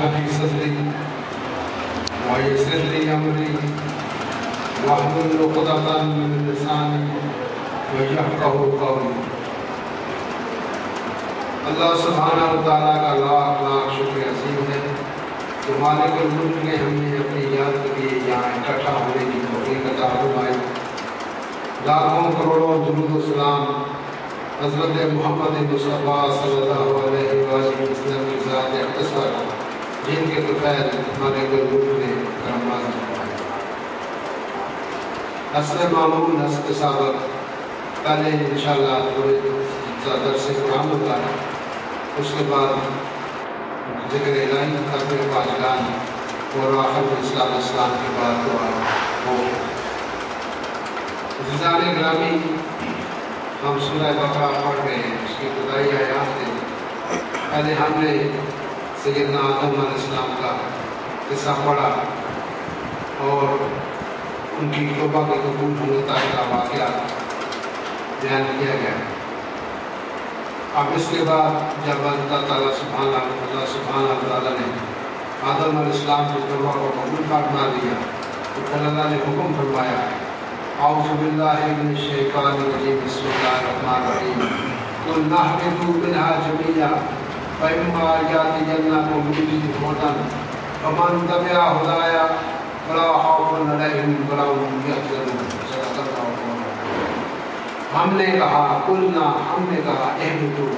لي صدري ويسر لي أمري واحلل عقدة من لساني ويفقهوا قولي۔ اللہ سبحانہ و تعالیٰ کا لاکھ لاکھ شکر عظیم ہے کہ مالک الملک نے ہمیں اپنی یاد کے لیے یہاں اکٹھا ہونے کی توفیق عطا فرمائی۔ لاکھوں کروڑوں درود و سلام حضرت محمد مصطفیٰ صلی اللہ علیہ وآلہ وسلم کی ذات اقدس پر، جن کے دوپہر مالک الملک نے کرم نازل فرمایا۔ حسب معمول حسب سابق پہلے انشاءاللہ تھوڑے درس قرآن ہوگا، اس کے بعد ذکر الہی تقریر پاجگان اور آخر اسلام کے بعد دعا ہو۔ عزیزان گرامی، ہم سورہ بقرہ پڑھ رہے ہیں، اس کی ابتدائی آیات سے پہلے ہم نے سیدنا آدم علیہ السلام کا قصہ پڑھا اور ان کی توبہ کے قبول ہونے تک کا واقعہ بیان کیا گیا۔ اب اس کے بعد جب اللہ سبحانہ تعالیٰ نے آدم علیہ السلام کی توبہ کو قبول فرما لیا تو پھر اللہ نے حکم فرمایا، اعوذ باللہ من الشیطان الرجیم، بسم اللہ الرحمن الرحیم، قُلْنَا اهْبِطُوا مِنْهَا جَمِيعًا فَإِمَّا يَأْتِيَنَّكُم مِّنِّي هُدًى فَمَن تَبِعَ هُدَايَ فَلَا خَوْفٌ عَلَيْهِمْ وَلَا هُمْ يَحْزَنُونَ۔ ہم نے کہا، قلنا ہم نے کہا، اہبطوا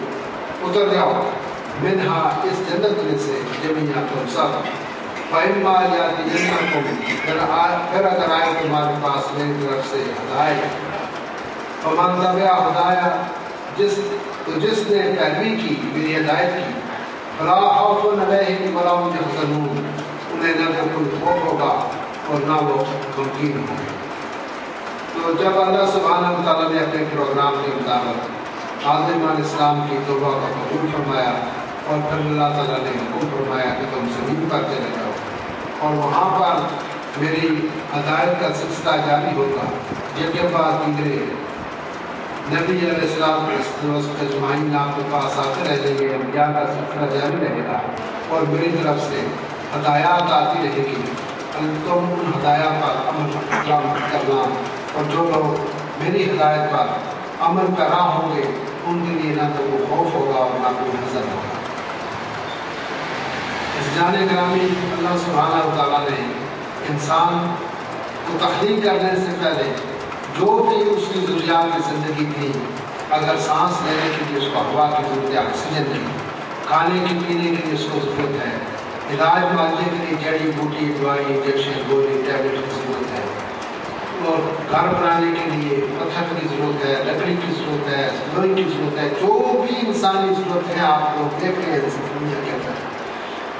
اتر جاؤ، منہا اس جنت میں سے، جميعا تم سب، فإما يأتينكم پھر اگر آئے تمہارے پاس میری طرف سے ہدایت، فمن تبع ہدایا جس نے پیروی کی میری ہدایت کی، فلا خوف علیہم ولا هم يحزنون، انہیں نہ تو کوئی خوف ہوگا اور نہ وہ غمگین ہوں گے۔ تو جب اللہ سبحانہ و تعالیٰ نے اپنے پروگرام کے مطابق آدم علیہ السلام کی توبہ کا قبول فرمایا اور پھر اللہ تعالیٰ نے حکم فرمایا کہ تم زمین پر چلے جاؤ اور وہاں پر میری ہدایت کا سلسلہ جاری ہوگا، جن کے بعد دیگرے نبی علیہ السلام کے اجمعین آپ کے پاس آتے رہیں گے، انبیاء کا سلسلہ جاری رہے گا اور میری طرف سے ہدایات آتی رہے گی، تم ان ہدایات پر عمل کرنا، اور جو لوگ میری ہدایت پر عمل کرا ہوں گے ان کے لیے نہ تو کوئی خوف ہوگا اور نہ کوئی حزن ہوگا۔ اس جانے گرامی، اللہ سبحانہ و تعالیٰ نے انسان کو تخلیق کرنے سے پہلے جو بھی اس کی ضروریات کی زندگی تھی، اگر سانس لینے کے لیے اس کو ہوا کی ضرورت ہے، آکسیجن نہیں، کھانے کی پینے کے لیے اس کو ضرورت ہے، علاج معالجے کے لیے جڑی بوٹی، دوائی، انجیکشن، گولی، ٹیبلٹ کی ضرورت ہے، اور گھر بنانے کے لیے پتھر کی ضرورت ہے، لکڑی کی ضرورت ہے، لوہے کی ضرورت ہے، جو بھی انسانی ضرورت ہے آپ لوگ دیکھ رہے ہیں دنیا کے اندر،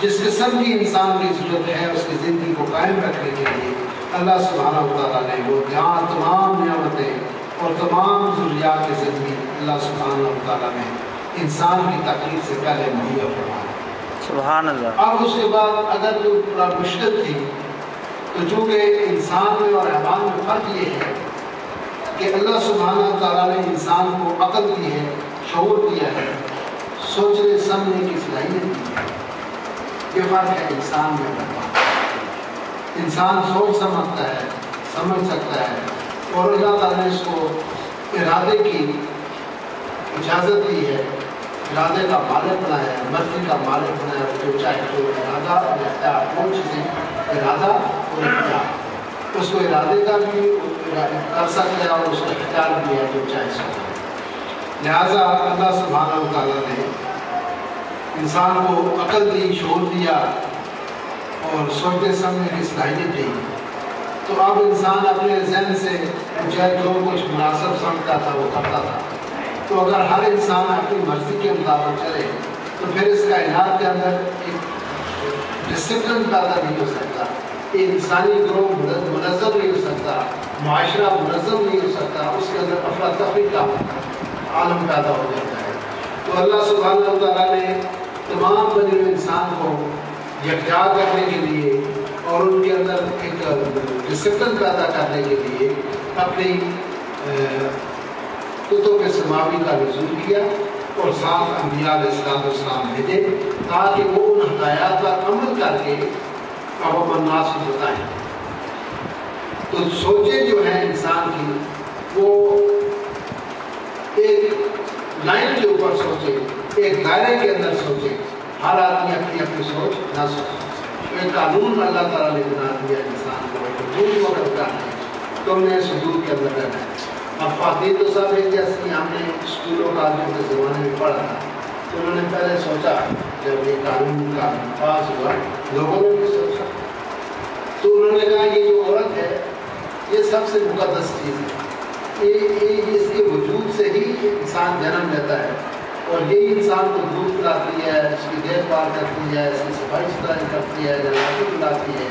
جس قسم کی انسان کی ضرورت ہے اس کی زندگی کو قائم رکھنے کے لیے اللہ سبحانہ و تعالیٰ نے وہ تمام نعمتیں اور تمام ضروریات کی زندگی اللہ سبحانہ و تعالیٰ نے انسان کی تخلیق سے پہلے مہیا فرمایا۔ سبحان اللہ۔ اب اس کے بعد اگر جو بڑا مشکل تھی، تو چونکہ انسان میں اور حیوان میں فرق یہ ہے کہ اللہ سبحانہ تعالیٰ نے انسان کو عقل دی ہے، شعور دیا ہے، سوچنے سمجھنے کی صلاحیت دی ہے، یہ فرق ہے انسان میں۔ انسان سوچ سمجھتا ہے، سمجھ سکتا ہے، اور اللہ تعالیٰ نے اس کو ارادے کی اجازت دی ہے، ارادے کا مالک بنایا ہے، مرضی کا مالک بنایا ہے، جو چاہے تو ارادہ اور اختیار، دو چیزیں، ارادہ اور اختیار، اس کو ارادے کا بھی کر سکتا ہے اور اس کو اختیار بھی ہے جو چاہے سکتا ہے۔ لہٰذا اللہ سبحانہ و تعالیٰ نے انسان کو عقل دی، شعور دیا اور سوچنے سمجھنے کی صلاحیت دی، تو اب انسان اپنے ذہن سے چاہے جو کچھ مناسب سمجھتا تھا وہ کرتا تھا۔ تو اگر ہر انسان اپنی مرضی کے مطابق چلے تو پھر اس کائنات کے اندر ایک ڈسپلن پیدا نہیں ہو سکتا، ایک انسانی گروہ منظم نہیں ہو سکتا، معاشرہ منظم نہیں ہو سکتا، اس کے اندر افراتفری کا عالم پیدا ہو جاتا ہے۔ تو اللہ سبحانہ و تعالیٰ نے تمام بنے ہوئے انسان کو یکجا کرنے کے لیے اور ان کے اندر ایک ڈسپلن پیدا کرنے کے لیے اپنی کتب سماوی کا نزول کیا اور ساتھ انبیاء علیہ السلام بھیجے تاکہ وہ ان ہدایات پر عمل کے اب ہم الناس کو بتائیں. تو سوچیں جو ہیں انسان کی وہ ایک لائن کے اوپر سوچے، ایک دائرے کے اندر سوچے. ہر آدمی اپنی اپنی سوچ نہ سوچے. ایک قانون اللہ تعالیٰ نے بنا دیا انسان کو، حدود کو کرنا ہے. تم نے اس حدود کے اندر رہنا ہے. اب خواتین تو سب ایک جیسی، ہم نے اسکولوں کالجوں کے زمانے میں پڑھا تھا تو انہوں نے پہلے سوچا، جب یہ قانون کا پاس ہوا لوگوں نے بھی سوچا تو انہوں نے کہا یہ جو عورت ہے یہ سب سے مقدس چیز ہے. اس کے وجود سے ہی انسان جنم لیتا ہے اور یہی انسان کو دودھ پلاتی ہے، اس کی دیکھ بھال کرتی ہے، اس کی صفائی ستھرائی کرتی ہے، جنازے پلاتی ہے.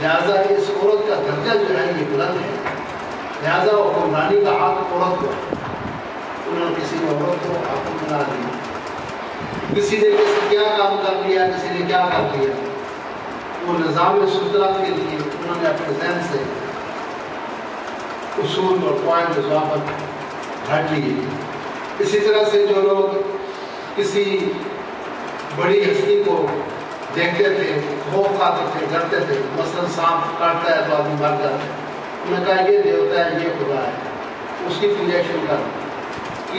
لہٰذا اس عورت کا درجہ جو ہے یہ بلند ہے. لہٰذا حکمرانی کا حق عورت کو ہے. انہوں نے کسی نے عورت کو حاکم بنا دیا. کسی نے کیا کام کر لیا، کسی نے کیا کر لیا. وہ نظام سلطنت کے لیے انہوں نے اپنے ذہن سے اصول اور قواعد و ضوابط ہٹ لیے. اسی طرح سے جو لوگ کسی بڑی ہستی کو دیکھتے تھے، خوف کھاتے تھے، ڈرتے تھے، مثلاً سانپ کاٹتا ہے تو آدمی مر جاتا ہے، انہوں نے کہا یہ دیوتا ہے، یہ خدا ہے، اس کی پوجیشن کر.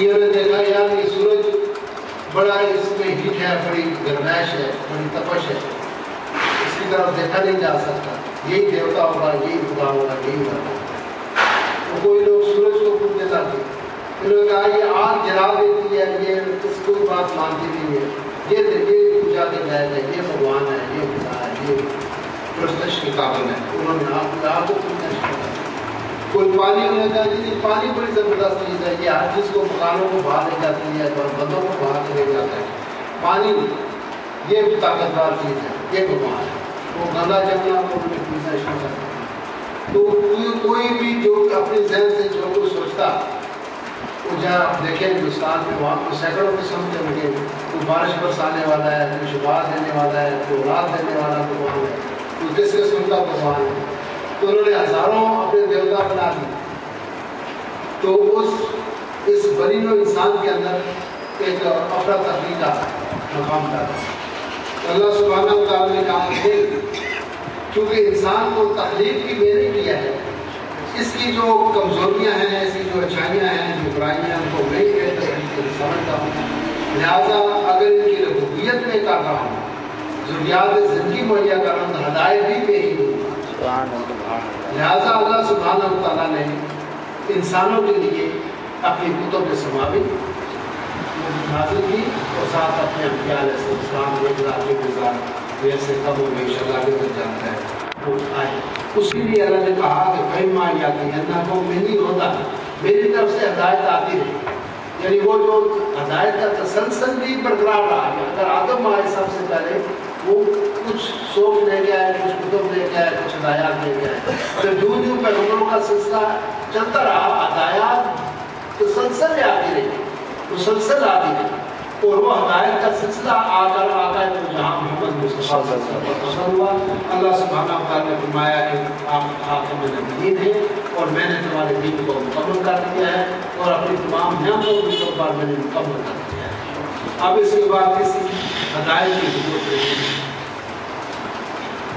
یہ نے دیکھا یار یہ سورج بڑا اس میں ہیٹ ہے، بڑی گرمائش ہے، بڑی تپش ہے، اس کی طرف دیکھا نہیں جا سکتا، یہی دیوتا ہوگا، یہی خدا ہوگا، یہی ہوگا. تو کوئی لوگ سورج کو پوجنے لگے. انہوں نے کہا یہ آگ جلا دیتی ہے، یہ اس کوئی بات مانتی نہیں ہے، یہ پوجا کے لائق ہے، یہ بھگوان ہے، یہ خدا ہے، یہ پرستش کے قابل ہے. انہوں نے آپ کو پوجنا شروع کر. کوئی پانی، انہوں نے کہا جی پانی بڑی زبردست چیز ہے، یہ ہر چیز کو مکانوں کو باہر لے جاتی ہے، بندوں کو باہر لے جاتا ہے. پانی یہ طاقتور چیز ہے، یہ بھگوان ہے. وہ گنگا جمنا کو انہوں نے پوجنا شروع کر. تو کوئی بھی جو اپنے ذہن سے جو کچھ سوچتا، وہ جہاں آپ دیکھیں ہندوستان میں وہاں کو سینکڑوں قسم کے ملے. کوئی بارش برسانے والا ہے، کوئی شفا دینے والا ہے، کوئی اولاد دینے والا بھگوان ہے، کوئی کس قسم کا بھگوان ہے. تو انہوں نے ہزاروں اپنے دیوتا بنا دی. تو اس بنی نوع انسان کے اندر ایک افراتفری کا مقام تھا. اللہ سبحانہ و تعالیٰ نے کہا کہ کیونکہ انسان کو تخلیق بھی میں نے کیا ہے، اس کی جو کمزوریاں ہیں، اس کی جو اچھائیاں ہیں، جو برائیاں ہیں، ان کو میں ہی بہتر طریقے سے سمجھتا ہوں. لہٰذا اگر ان کی ربوبیت میں کر رہا ہوں، ضروریات زندگی مہیا کر رہا ہوں، تو ہدایت بھی پہ ہی ہوں. لہٰذا اللہ سبحانہ و تعالیٰ نے انسانوں کے لیے اپنی کتب سماوی نازل کی اور ساتھ اپنے انبیاء علیہ السلام ایک ذاتی گزار جیسے کب و بیش اللہ کے اندر جانتا ہے وہ آئے. اسی لیے اللہ نے کہا کہ فیما یاتی اللہ کو میں نہیں ہوتا، میری طرف سے ہدایت آتی رہی. یعنی وہ جو ہدایت کا تسلسل بھی برقرار رہا. اگر آدم آئے سب سے پہلے وہ کچھ سوچ لے کے آئے، کچھ کتب لے کے آئے، کچھ ہدایات لے کے آئے. پھر جو پیغمبروں کا سلسلہ چلتا رہا، ہدایات تسلسل میں آتی رہی، مسلسل آتی رہی. اور وہ ہدایت کا سلسلہ آ کر آقا جہاں محمد مصطفیٰ صلی اللہ علیہ وسلم پسند ہوا. اللہ سبحانہ و تعالیٰ نے فرمایا کہ آپ خاتم النبیین ہیں اور میں نے تمہارے دین کو مکمل کر دیا ہے اور اپنی تمام نعمتوں کو پر میں نے مکمل کر دیا ہے. اب اس کے بعد کسی ہدایت کی ضرورت نہیں ہے.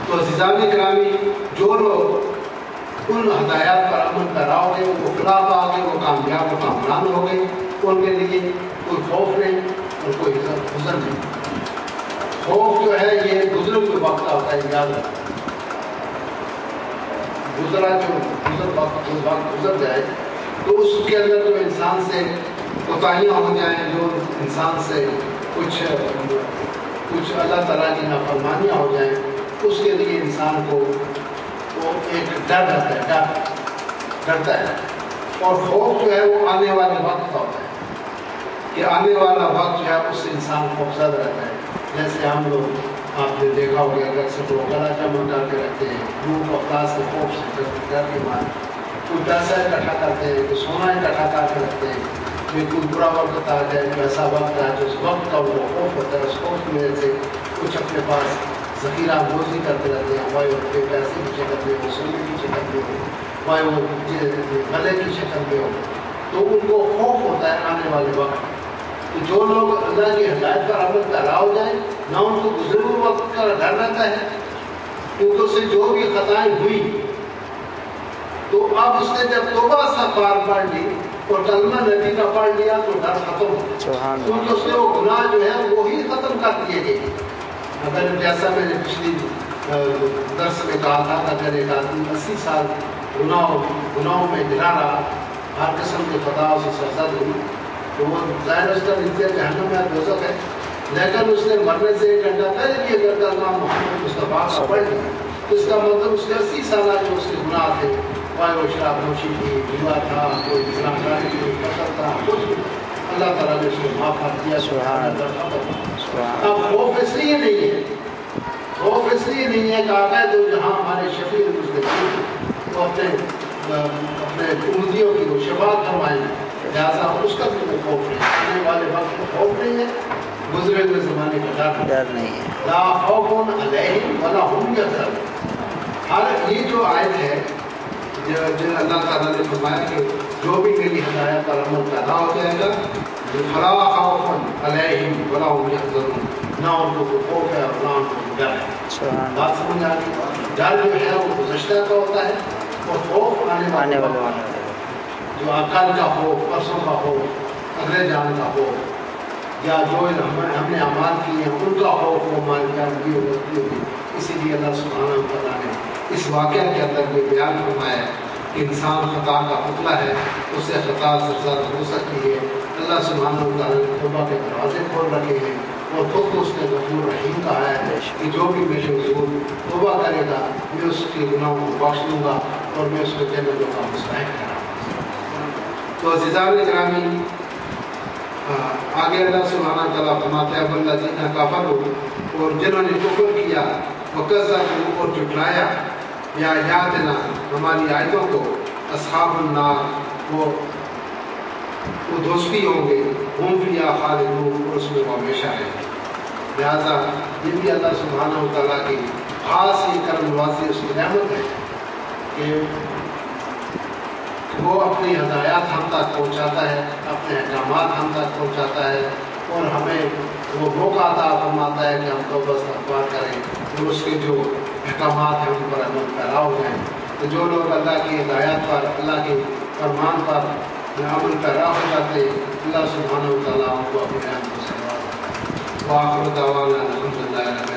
تو عزیزان گرامی، جو لوگ ان ہدایات پر عمل کراؤ گے وہ فلاح پا گے، وہ کامیاب و کامران ہو گئے. ان کے لیے کوئی خوف نہیں اور کوئی حزن نہیں. خوف جو ہے یہ گزرے ہوئے وقت کا ہوتا ہے، یاد رکھنا. وقت گزر جائے تو اس کے اندر جو انسان سے کوتاہیاں ہو جائیں، جو انسان سے کچھ اللہ تعالیٰ کی نافرمانیاں ہو جائیں، اس کے لیے انسان کو وہ ایک ڈر رہتا ہے، ڈرتا ہے. اور خوف جو ہے وہ آنے والے وقت کا ہوتا ہے کہ آنے والا وقت جو ہے اس سے انسان خوفزدہ رہتا ہے. جیسے ہم لوگ آپ نے دیکھا ہوگا اگر سے لوگ گلا جمع کر کے رکھتے ہیں، روح افلاس کے خوف سے ڈر کے مارے. کوئی پیسہ اکٹھا کرتے ہیں، کوئی سونا اکٹھا کر کے رکھتے ہیں. کوئی برا وقت آ جائے، کوئی ایسا وقت آئے تو اس وقت کا وہ خوف ہوتا ہے. اس خوف کی وجہ سے کچھ اپنے پاس ذخیرہ اندوزی کرتے رہتے ہیں، وائے وہ پیسے کی شکل میں ہو، سونے کی شکل میں ہو، وائے وہ گلے کی شکل میں ہو. تو ان کو خوف ہوتا ہے آنے والے وقت. تو جو لوگ اللہ کی ہدایت پر عمل پیرا ہو جائیں، نہ ان کو گزرے ہوئے وقت کا ڈر رہتا ہے کیونکہ اس سے جو بھی خطائیں ہوئی تو اب اس نے جب توبہ استغفار پڑھ لی اور کلمہ نبی کا پڑھ لیا تو ڈر ختم ہو، کیونکہ اس نے وہ گناہ جو ہے وہی ختم کر دیے گئے۔ اگر جیسا میں نے پچھلی درس میں کہا تھا کہ اگر ایک آدمی 80 سال گناہوں میں گرا رہا، ہر قسم کے خطاؤں سے سرزد ہوئی، تو وہ ظاہر اس کا نتیجہ جہنم میں دوزخ ہے۔ لیکن اس نے مرنے سے 1 گھنٹہ پہلے بھی اگر کلمہ محمد مصطفیٰ کا پڑھ لیا تو اس کا مطلب اس کے 80 سالہ جو اس کے گناہ تھے، چاہے وہ شراب نوشی تھی، بیوہ تھا، کوئی زنا کاری تھی، قتل تھا، کچھ بھی، اللہ تعالیٰ نے اس کو معاف کر دیا۔ اب خوف اس لیے نہیں ہے، خوف اس لیے نہیں ہے کہ آقا تو جہاں ہمارے شفیع المذنبین وہ اپنے امتیوں کی وہ شفاعت فرمائیں گے، لہٰذا اس کا بھی خوف نہیں، آنے والے وقت میں خوف نہیں ہے، گزرے ہوئے زمانے کا ڈر نہیں ہے۔ لا خوف علیہم ولا هم یحزنون۔ ہر یہ جو آیت ہے جو اللہ تعالیٰ نے فرمایا کہ جو بھی میری ہدایت پر عمل پیدا ہو جائے گا، فلا خوف علیہم ولا هم یحزنون، نہ ان کو کوئی خوف ہے اور نہ ان کو ڈر ہے۔ بات سمجھ آ گئی؟ ڈر جو ہے وہ گزشتہ کا ہوتا ہے اور خوف آنے والے جو کل کا خوف، پرسوں کا خوف، اگلے جان کا خوف، یا جو ہم نے اعمال کیے ہیں ان کا خوف وہ ہماری جانگی اور غلطی ہوگی۔ اسی لیے اللہ سبحانہ و تعالیٰ نے اس واقعہ کے اندر یہ بیان فرمایا ہے کہ انسان خطا کا پتلا ہے، اس سے خطا سرزد ہو سکتی ہے۔ اللہ سبحانہ و تعالیٰ نے توبہ کے دروازے کھول رکھے ہیں اور خود کو اس نے غفور رحیم کہا ہے کہ جو بھی میرے حضور توبہ کرے گا میں اس کے گناہوں کو بخش دوں گا اور میں اس کو جنتوں کا مستحق ٹھہراؤں گا۔ تو عزیزان گرامی، آگے اللہ سبحانہ تعالیٰ فرماتے ہیں والذین کفروا، اور جنہوں نے کفر کیا، وکذبوا اور جھٹلایا بآیاتنا ہماری آیتوں کو، اصحاب النار وہ دوستی ہوں گے، ہم فیہا خالدون اور اس میں وہ ہمیشہ رہیں گے۔ لہٰذا یہ بھی اللہ سبحانہ تعالیٰ کی خاص ہی کرم نوازی اس کی نعمت ہے کہ وہ اپنی ہدایات ہم تک پہنچاتا ہے، اپنے احکامات ہم تک پہنچاتا ہے اور ہمیں وہ موقع عطا فرماتا ہے کہ ہم توبہ استغفار کریں اور اس کے جو احکامات ہیں ان پر عمل پیرا ہو جائیں۔ تو جو لوگ اللہ کی ہدایات پر، اللہ کے فرمان پر عمل پیرا ہو جاتے ہیں، اللہ سبحانہ و تعالیٰ ان کو اپنے آپ کو سنواتا ہے۔ وآخر دعوانا الحمدللہ۔